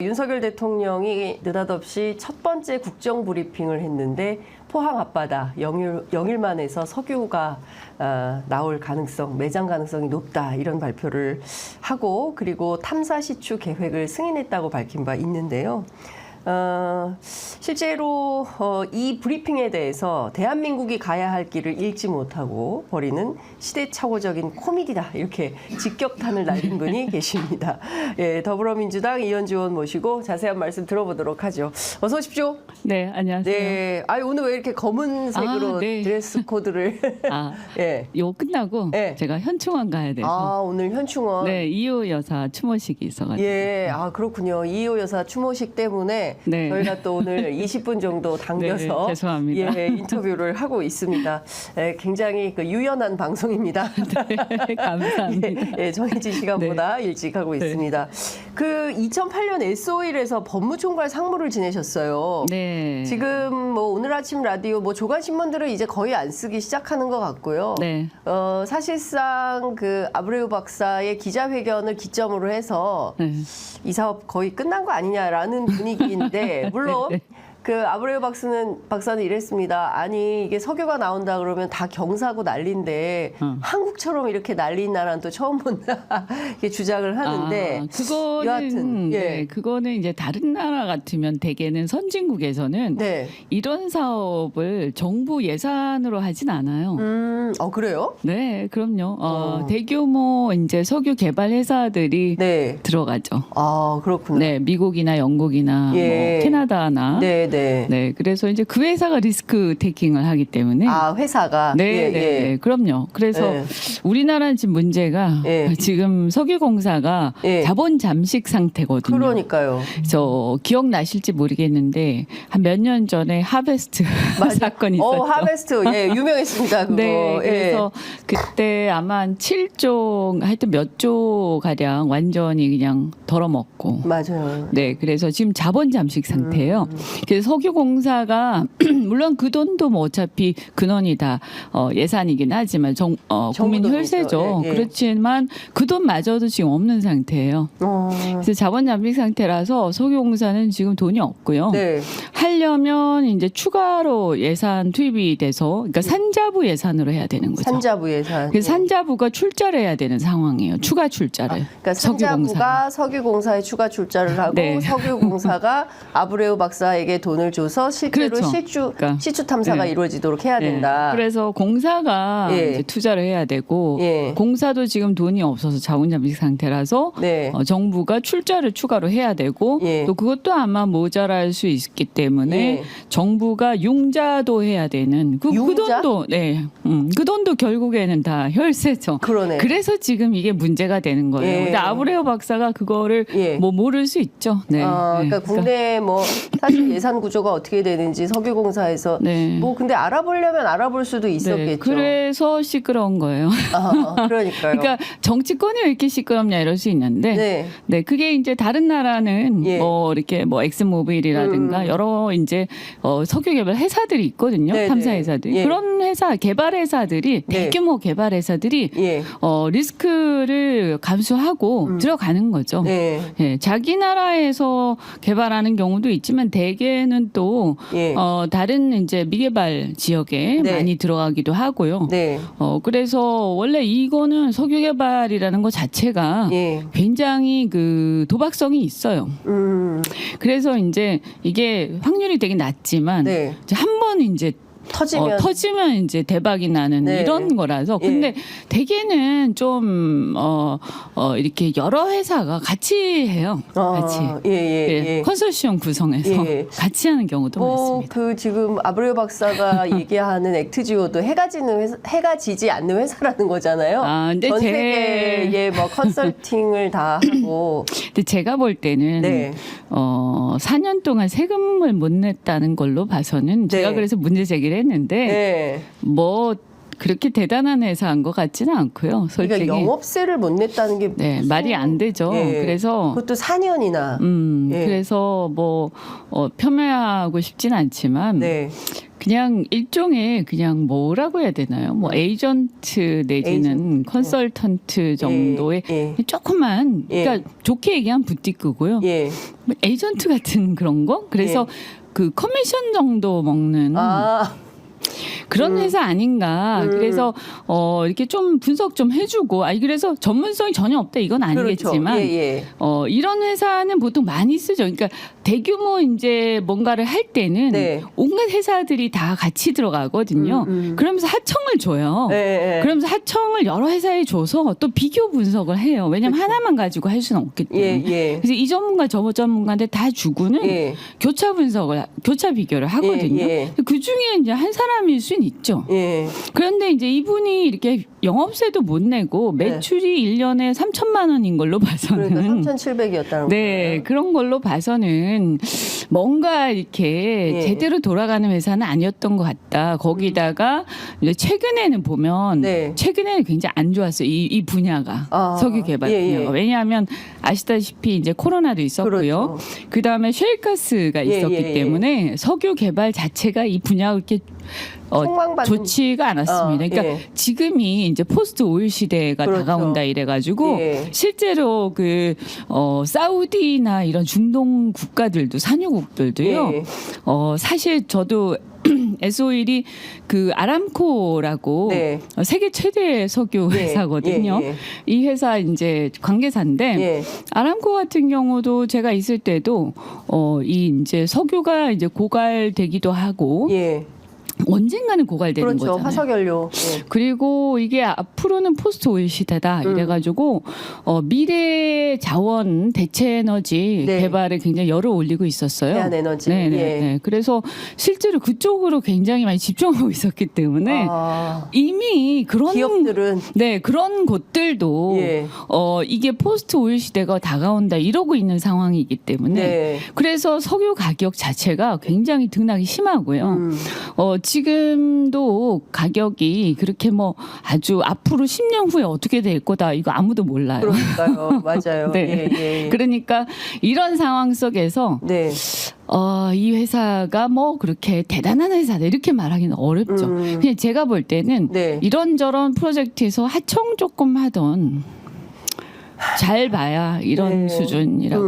윤석열 대통령이 느닷없이 첫 번째 국정 브리핑을 했는데 포항 앞바다 영일만에서 석유가 나올 가능성, 매장 가능성이 높다 이런 발표를 하고 그리고 탐사 시추 계획을 승인했다고 밝힌 바 있는데요. 실제로 이 브리핑에 대해서 대한민국이 가야 할 길을 잃지 못하고 버리는 시대착오적인 코미디다 이렇게 직격탄을 날린 분이 계십니다. 예, 더불어민주당 이현주 의원 모시고 자세한 말씀 들어보도록 하죠. 어서 오십시오. 네, 안녕하세요. 네, 오늘 왜 이렇게 검은색으로 네. 드레스 코드를? 예. 요 끝나고 네. 제가 현충원 가야 돼서. 오늘 현충원. 네, 이호 여사 추모식이 있어가지고. 예, 그렇군요. 이호 여사 추모식 때문에 네. 저희가 또 오늘 20분 정도 당겨서 네, 죄송합니다. 예, 인터뷰를 하고 있습니다. 예, 굉장히 유연한 방송입니다. 네, 감사합니다. 예, 정해진 시간보다 일찍 하고 있습니다. 그 2008년 SO일에서 법무총괄 상무를 지내셨어요. 네. 지금 뭐 오늘 아침 라디오 뭐 조간 신문들은 이제 거의 안 쓰기 시작하는 것 같고요. 네. 사실상 그 아브레우 박사의 기자회견을 기점으로 해서 네. 이 사업 거의 끝난 거 아니냐라는 분위기인데 물론 네. 그 아브레우 박사는 이랬습니다. 아니 이게 석유가 나온다 그러면 다 경사고 난리인데 한국처럼 이렇게 난리인 나라는 또 처음 본다 이렇게 주장을 하는데 그거는 여하튼 네, 그거는 이제 다른 나라 같으면 대개는 선진국에서는 네. 이런 사업을 정부 예산으로 하진 않아요. 그래요? 네, 그럼요. 대규모 이제 석유 개발 회사들이 네. 들어가죠. 그렇군요. 네, 미국이나 영국이나 예. 뭐 캐나다나. 네. 네, 그래서 이제 그 회사가 리스크 테이킹을 하기 때문에. 회사가. 네, 네, 그럼요. 그래서 네. 우리나라 지금 문제가 예. 지금 석유공사가 예. 자본 잠식 상태거든요. 그러니까요. 저 기억나실지 모르겠는데 한 몇 년 전에 하베스트 사건이 있었죠. 하베스트. 예, 유명했습니다. 그거. 네, 그래서 예. 그때 아마 한 7조, 하여튼 몇 조 가량 완전히 그냥 덜어먹고. 맞아요. 네, 그래서 지금 자본 잠식 상태예요. 그래서 석유공사가 물론 그 돈도 뭐 어차피 근원이 다 예산이긴 하지만 국민 정부도 혈세죠. 예, 예. 그렇지만 그 돈마저도 지금 없는 상태예요. 그래서 자본 잠식 상태라서 석유공사는 지금 돈이 없고요. 네. 하려면 이제 추가로 예산 투입이 돼서 그러니까 산자부 예산으로 해야 되는 거죠. 산자부 예산. 그래서 산자부가 출자를 해야 되는 상황이에요. 추가 출자를. 그러니까 산자부가 석유공사에 추가 출자를 하고 네. 석유공사가 아브레우 박사에게 돈을 줘서 실제로 그렇죠. 시추 탐사가 네. 이루어지도록 해야 네. 된다. 그래서 공사가 예. 이제 투자를 해야 되고 예. 공사도 지금 돈이 없어서 자본 잠식 상태라서 네. 정부가 출자를 추가로 해야 되고 예. 또 그것도 아마 모자랄 수 있기 때문에 예. 정부가 융자도 해야 되는 그 융자? 돈도 그 돈도 결국에는 다 혈세죠. 그러네. 그래서 지금 이게 문제가 되는 거예요. 예. 근데 아브레오 박사가 그거를 예. 뭐 모를 수 있죠. 네. 그러니까 국내 뭐 사실 예산 구조가 어떻게 되는지 석유공사에서 네. 뭐 근데 알아보려면 알아볼 수도 있었겠죠. 네, 그래서 시끄러운 거예요. 그러니까요. 그러니까 정치권이 왜 이렇게 시끄럽냐 이럴 수 있는데, 네. 네, 그게 이제 다른 나라는 예. 뭐 이렇게 뭐 엑스모빌이라든가 여러 이제 석유 개발 회사들이 있거든요. 네, 탐사 네. 회사들. 예. 그런 회사 개발 회사들이 네. 대규모 개발 회사들이 예. 리스크를 감수하고 들어가는 거죠. 네. 예, 자기 나라에서 개발하는 경우도 있지만 대개는 또 예. 다른 이제 미개발 지역에 네. 많이 들어가기도 하고요. 네. 그래서 원래 이거는 석유 개발이라는 것 자체가 예. 굉장히 그 도박성이 있어요. 그래서 이제 이게 확률이 되게 낮지만 네. 한 번 이제 터지면 이제 대박이 나는 네. 이런 거라서. 근데 예. 대개는 좀 이렇게 여러 회사가 같이 해요. 같이. 예. 컨소시엄 구성해서 예. 같이 하는 경우도 많습니다. 그 지금 아브레우 박사가 얘기하는 액트지오도 해가 지지 않는 회사라는 거잖아요. 근데 전 세계의 뭐 컨설팅을 다 하고. 근데 제가 볼 때는 네. 4년 동안 세금을 못 냈다는 걸로 봐서는 제가 네. 그래서 문제 제기를 했는데 네. 뭐 그렇게 대단한 회사인 것 같지는 않고요. 솔직히. 그러니까 영업세를 못 냈다는 게 네, 말이 안 되죠. 예. 그래서 그것도 4년이나. 예. 그래서 뭐 폄훼하고 싶진 않지만 네. 그냥 일종의 그냥 뭐라고 해야 되나요? 뭐 에이전트 내지는 컨설턴트 정도의 조그만 그러니까 좋게 얘기하면 부티크고요. 예. 뭐 에이전트 같은 그런 거. 그래서 그 커미션 정도 먹는 그런 회사 아닌가. 그래서 이렇게 좀 분석 좀 해주고, 그래서 전문성이 전혀 없다 이건 아니겠지만, 그렇죠. 이런 회사는 보통 많이 쓰죠. 그러니까 대규모 이제 뭔가를 할 때는 네. 온갖 회사들이 다 같이 들어가거든요. 그러면서 하청을 줘요. 그러면서 하청을 여러 회사에 줘서 또 비교 분석을 해요. 왜냐하면 그렇죠. 하나만 가지고 할 수는 없기 때문에. 그래서 이 전문가 저 전문가한테 다 주고는 교차 분석을, 교차 비교를 하거든요. 그 중에 이제 한 사람일 수는 있죠. 그런데 이제 이분이 이렇게 영업세도 못 내고 매출이 1년에 3천만 원인 걸로 봐서는 그러니까 3,700이었다는 네, 그런 걸로 봐서는 뭔가 이렇게 제대로 돌아가는 회사는 아니었던 것 같다. 거기다가 이제 최근에는 보면 최근에는 굉장히 안 좋았어요. 이 분야가 석유 개발 분야가. 왜냐하면 아시다시피 이제 코로나도 있었고요. 그 다음에 셰일가스가 있었기 때문에 석유 개발 자체가 이 분야가 이렇게 좋지가 않았습니다. 그러니까 지금이 이제 포스트 오일 시대가 다가온다 이래가지고 실제로 그 사우디나 이런 중동 국가들도 산유국들도요. 사실 저도 에스오일이 그 아람코라고 세계 최대 석유 회사거든요. 이 회사 이제 관계사인데 아람코 같은 경우도 제가 있을 때도 이 이제 석유가 이제 고갈되기도 하고. 언젠가는 고갈되는 거잖아요. 화석연료. 그리고 이게 앞으로는 포스트 오일 시대다 이래가지고 미래 자원 대체 에너지 개발에 굉장히 열을 올리고 있었어요. 대한 에너지. 네. 그래서 실제로 그쪽으로 굉장히 많이 집중하고 있었기 때문에 이미 그런 기업들은 그런 곳들도 이게 포스트 오일 시대가 다가온다 이러고 있는 상황이기 때문에 그래서 석유 가격 자체가 굉장히 등락이 심하고요. 지금도 가격이 그렇게 뭐 아주 앞으로 10년 후에 어떻게 될 거다 이거 아무도 몰라요. 그러니까요. 맞아요. 그러니까 이런 상황 속에서 이 회사가 뭐 그렇게 대단한 회사다 이렇게 말하기는 어렵죠. 그냥 제가 볼 때는 이런저런 프로젝트에서 하청 조금 하던 잘 봐야 이런 수준이라고.